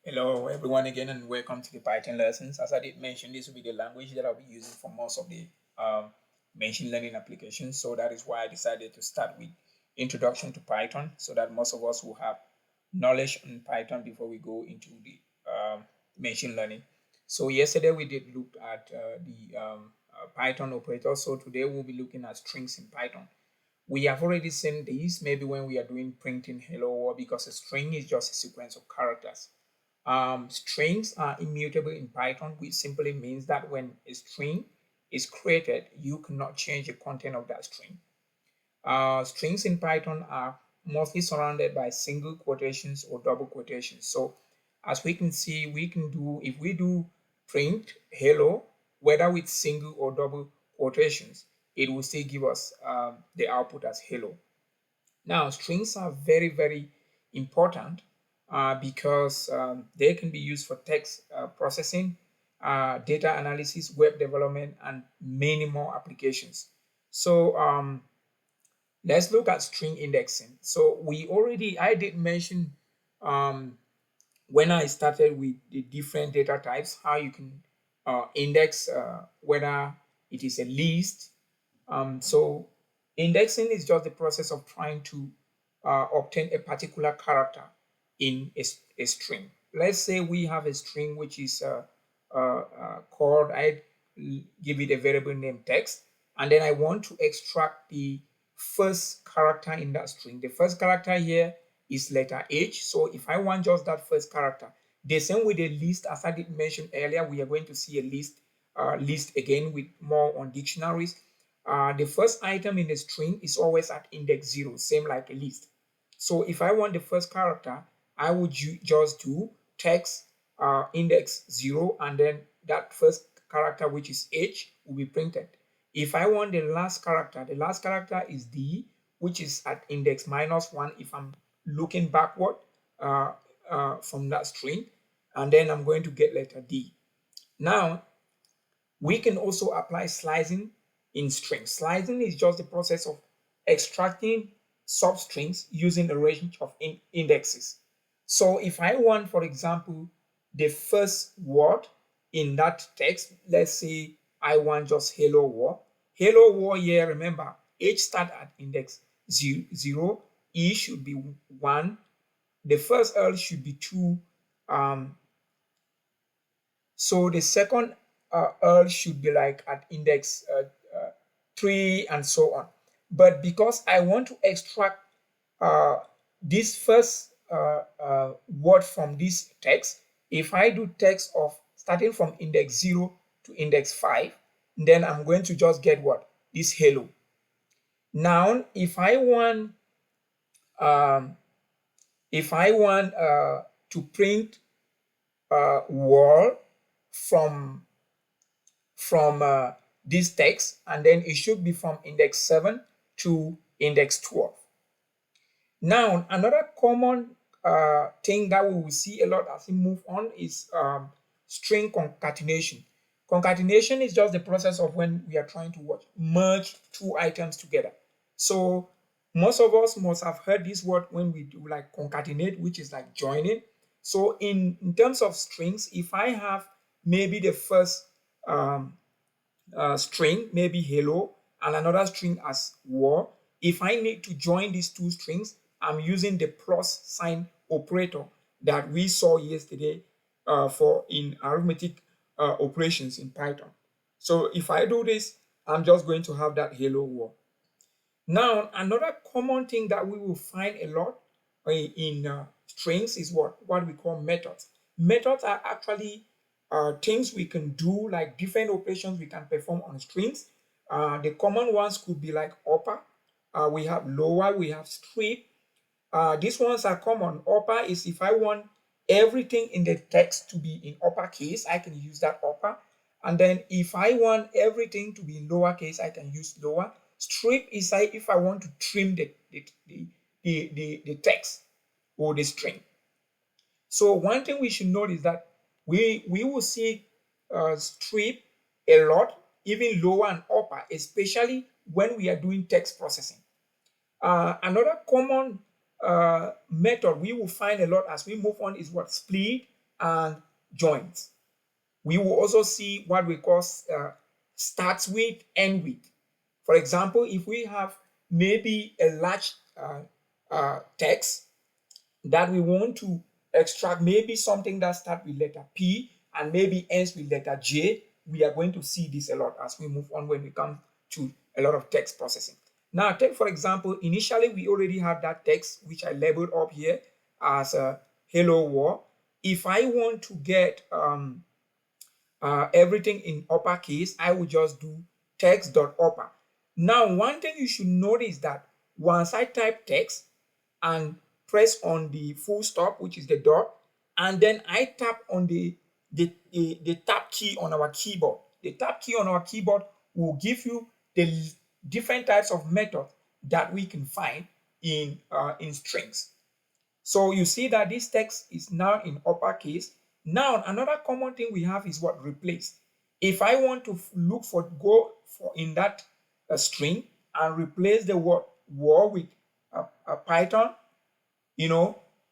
Hello everyone again and welcome to the Python lessons. As I did mention, this will be the language that I'll be using for most of the machine learning applications. So that is why I decided to start with introduction to Python so that most of us will have knowledge on Python before we go into the machine learning. So yesterday we did look at the Python operator. So today we'll be looking at strings in Python. We have already seen this maybe when we are doing printing hello world because a string is just a sequence of characters. Strings are immutable in Python, which simply means that when a string is created, you cannot change the content of that string. Strings in Python are mostly surrounded by single quotations or double quotations. So as we can see, we can do, if we do print hello, whether with single or double quotations, it will still give us the output as hello. Now, strings are very, very important because they can be used for text processing, data analysis, web development, and many more applications. So let's look at string indexing. So I did mention um, when I started with the different data types, how you can index whether it is a list. So indexing is just the process of trying to obtain a particular character in a string. Let's say we have a string which is called, I give it a variable name text, and then I want to extract the first character in that string. The first character here is letter H. So if I want just that first character, the same with the list, as I did mention earlier, we are going to see a list again with more on dictionaries. The first item in a string is always at index 0, same like a list. So if I want the first character, I would just do text index 0, and then that first character, which is H, will be printed. If I want the last character is D, which is at index -1 if I'm looking backward from that string, and then I'm going to get letter D. Now, we can also apply slicing in strings. Slicing is just the process of extracting substrings using a range of indexes. So if I want, for example, the first word in that text, let's say I want just hello world. Hello world here, remember, H start at index 0, E should be 1, the first L should be 2, so the second L should be like at index 3 and so on. But because I want to extract this first word from this text, if I do text of starting from index 0 to index 5, then I'm going to just get what? This hello. Now, if I want um, to print word from this text, and then it should be from index 7 to index 12. Now, another common thing that we will see a lot as we move on is string concatenation. Concatenation is just the process of when we are trying to merge two items together. So most of us must have heard this word when we do like concatenate, which is like joining. So in terms of strings, if I have maybe the first string, maybe hello, and another string as war, if I need to join these two strings, I'm using the plus sign operator that we saw yesterday for in arithmetic operations in Python. So if I do this, I'm just going to have that hello war. Now, another common thing that we will find a lot in strings is what we call methods. Methods are actually things we can do, like different operations we can perform on strings. The common ones could be like upper, we have lower, we have strip. These ones are common. Upper is if I want everything in the text to be in uppercase, I can use that upper. And then if I want everything to be in lowercase, I can use lower. Strip is like if I want to trim the text or the string. So one thing we should note is that we will see strip a lot, even lower and upper, especially when we are doing text processing. Another common method we will find a lot as we move on is what split and joins. We will also see what we call starts with, end with. For example, if we have maybe a large text that we want to extract, maybe something that starts with letter P and maybe ends with letter J, we are going to see this a lot as we move on when we come to a lot of text processing. Now, take for example, initially we already had that text which I labeled up here as a hello world. If I want to get everything in uppercase, I will just do text.upper. Now, one thing you should notice that once I type text and press on the full stop, which is the dot, and then I tap on the tab key on our keyboard. The tab key on our keyboard will give you the different types of methods that we can find in strings. So you see that this text is now in uppercase. Now, another common thing we have is what? Replace. If I want to go for in that string and replace the word war with a Python,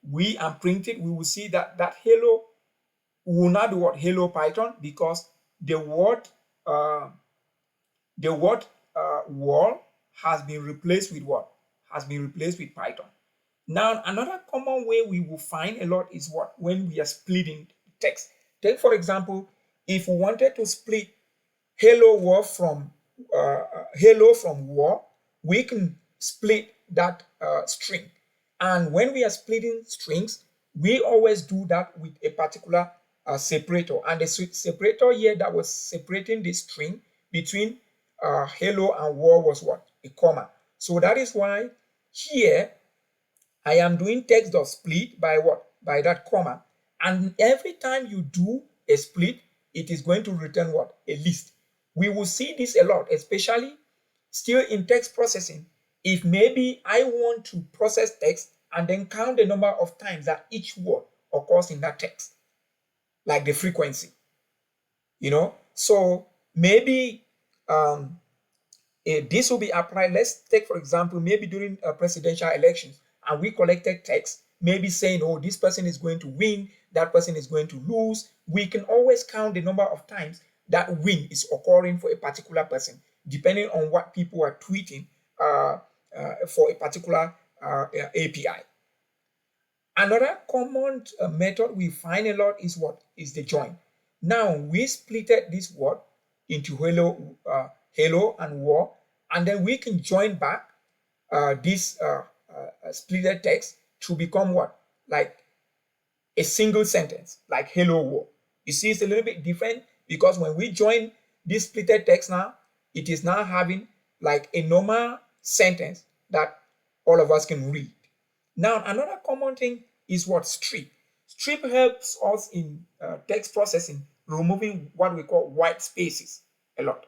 we and print it, we will see that hello will not be what? Hello Python, because the word wall has been replaced with what? Has been replaced with Python. Now, another common way we will find a lot is what? When we are splitting text. Take, for example, if we wanted to split hello world from hello from war, we can split that string. And when we are splitting strings, we always do that with a particular separator. And the separator here that was separating the string between hello and war was what? A comma. So that is why here I am doing text.split by what? By that comma. And every time you do a split, it is going to return what? A list. We will see this a lot, especially still in text processing. If maybe I want to process text and then count the number of times that each word occurs in that text, like the frequency, So maybe this will be applied. Let's take, for example, maybe during presidential elections, and we collected text, maybe saying, oh, this person is going to win, that person is going to lose. We can always count the number of times that win is occurring for a particular person, depending on what people are tweeting for a particular API. Another common method we find a lot is what? Is the join. Now, we splitted this word into hello and war, and then we can join back this splitted text to become what? Like a single sentence, like hello world. You see, it's a little bit different because when we join this splitted text now, it is now having like a normal sentence that all of us can read. Now, another common thing is what? Strip. Strip helps us in text processing, removing what we call white spaces a lot.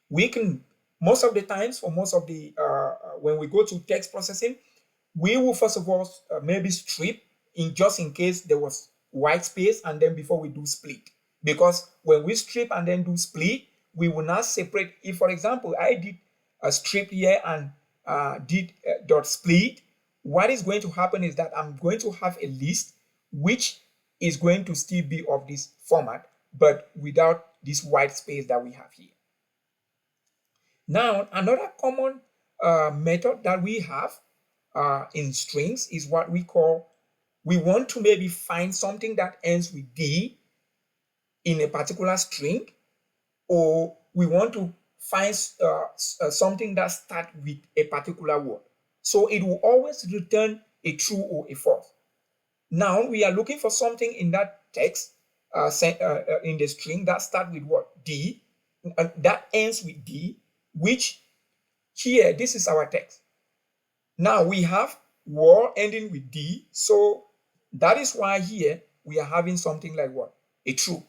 We can, most of the times, for most of the, when we go to text processing, we will first of all maybe strip just in case there was white space, and then before we do split. Because when we strip and then do split, we will now separate. If, for example, I did a strip here and did dot split, what is going to happen is that I'm going to have a list which is going to still be of this format, but without this white space that we have here. Now, another common method that we have in strings is what we call, we want to maybe find something that ends with D in a particular string, or we want to find something that starts with a particular word. So it will always return a true or a false. Now we are looking for something in that text, in the string that starts with what? D, that ends with D, which here, this is our text. Now we have word ending with D, so that is why here we are having something like what? A true,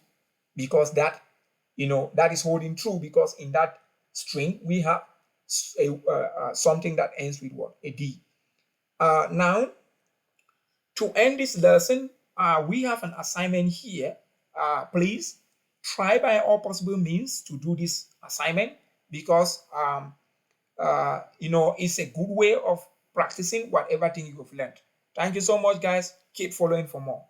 because that, that is holding true, because in that string we have something that ends with what? A D. Now, to end this lesson, we have an assignment here. Please try by all possible means to do this assignment, because it's a good way of practicing whatever thing you've learned. Thank you so much, guys. Keep following for more.